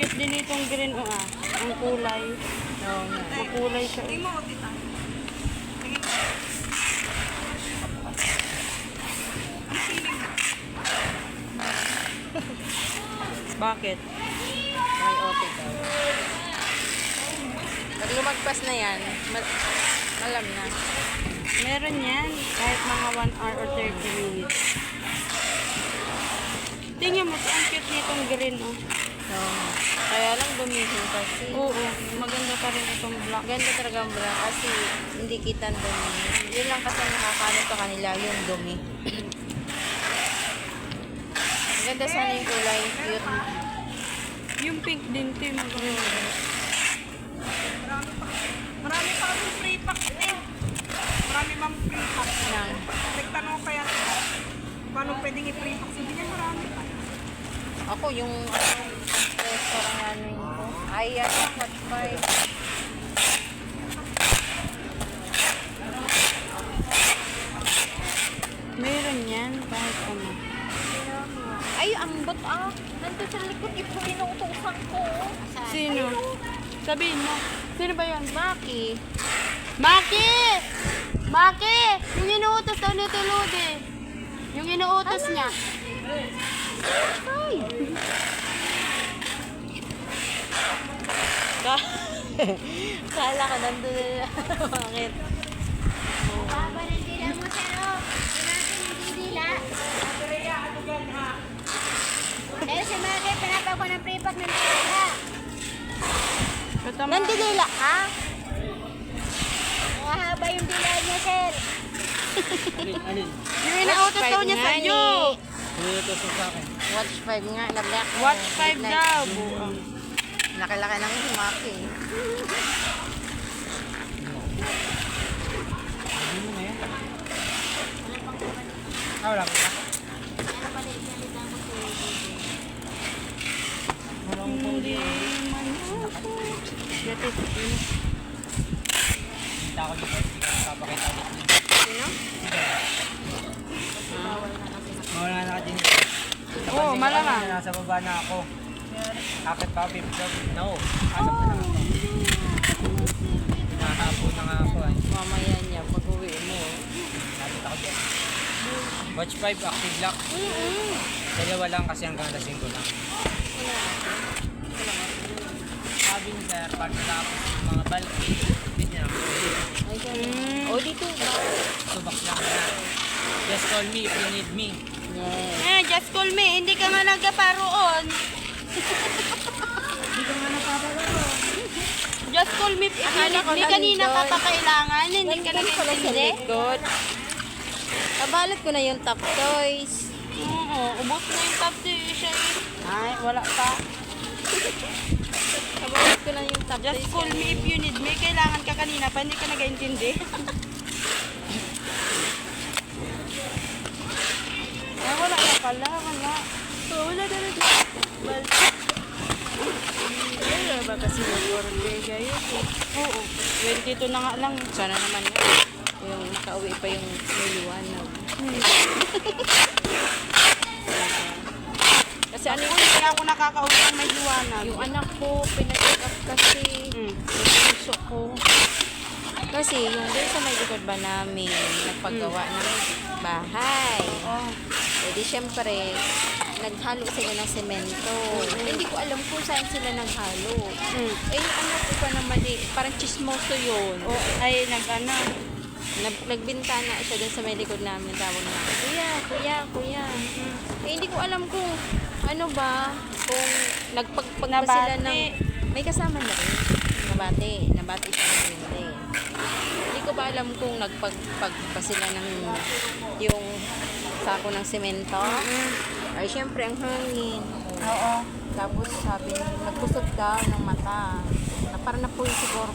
cute din itong green ang kulay. Oo nga. Makulay siya. Tingin mo, tita. Tingin mo. Ang feeling mo. Bakit? May ote daw. Pag lumagpas na yan, alam na. Meron yan. Kahit mga 1 hour or 30 minutes. Tingnan mo, ang cute nitong green, oh. Oo. Kaya lang gumihin kasi. Oo, maganda pa rin itong black. Ganda talaga ang bra kasi hindi kita ang dumi. Yun lang kasi ang nakakano sa kanila, yung dumi. Ganda sana yung kulay. Cute. Yung pink din, Tim. Marami pa kami free pack din. Marami mang free pack. Nang. Nagtanong kaya sila, paano pwedeng i-free pack? Sabi niya marami pa. Ako yung restaurant namin ko. Ay, hot five. Meron yan, kahit ano. Ay, ang bot nandun sa likod, ito inuutosan ko. Sino? Sabihin mo. Sino ba yan? Maki. Maki! Maki! Yung inuutos daw ni Tuludi. Yung inuutos niya. Ay! Kala ko nandun na. Bakit? Baba ng dila mo, Sero. Pinapin yung didila. Pero si Maki, pinapa ko ng pre-pack ng dila. Nandidila ka? Mahaba yung dila niya, Sir. Yung inuutos daw niya sa'yo. Watch 5 nga. Nag-black. Watch 5 daw. Buang. Laki-laki ng Maki. Wala pa. Hindi man ako. Gatit. Kita ko dito. Papakita ko. Sino? Mawala na ka din. Oo, malamang. Nasa baba na ako. Akit pa, babe. No. Asap na lang ako. Nakahapo na nga ako. Mamaya niya, pag-uwi mo. Nakita ko dyan. Watch 5, active lock. Dalawa lang kasi hanggang alas 5 lang. Sabi ni sir, pag natapos yung mga bulky, bit niya lang. Ay, ganun. O, dito ba? Subak lang na. Just call me if you need me. Yes. Just call me. Hindi ka nga nagkaparoon. Just call me if you Akala ko need. Kanina nandun. ka pa kailangan. Hindi ka Nandun pala sa nag-intindi. likod. Nabalot ko na yung top toys. Oo, ubos na yung top siya. Ay, wala pa. Nabalot ko na yung top Just toys. call me if you need me. Kailangan ka kanina pa. Hindi ka nag-intindi. Ay, wala na pala. Wala. Wala na rin. Wala ba kasi mag-order kayo? Oo. 22 na nga lang. Sana naman yung nakauwi pa yung may liwanag. Kasi ano yung, Kaya ako nakakauwi ng may liwanag. yung anak ko, pinag-check up kasi yung puso ko. Kasi yung doon sa may likod ba namin, nagpagawa ng bahay. Oo. E di syempre, naghalo sila ng semento. Hindi ko alam kung saan sila naghalo. Eh yung anak ko pa naman parang chismoso yun. Oh, ay, nag-ano. Nagbintana siya dun sa may likod namin. Tawag na, kuya. Eh, hindi ko alam kung ano ba, kung nagpagpag ba sila ng, may kasama na rin. Nabati siya ng hindi. Hindi ko ba alam kung nagpagpag ba sila ng yung sako ng semento. Ay, syempre, ang hangin. Oo. Tapos sabi, nagkusot daw ng mata. Na parang napuwi siguro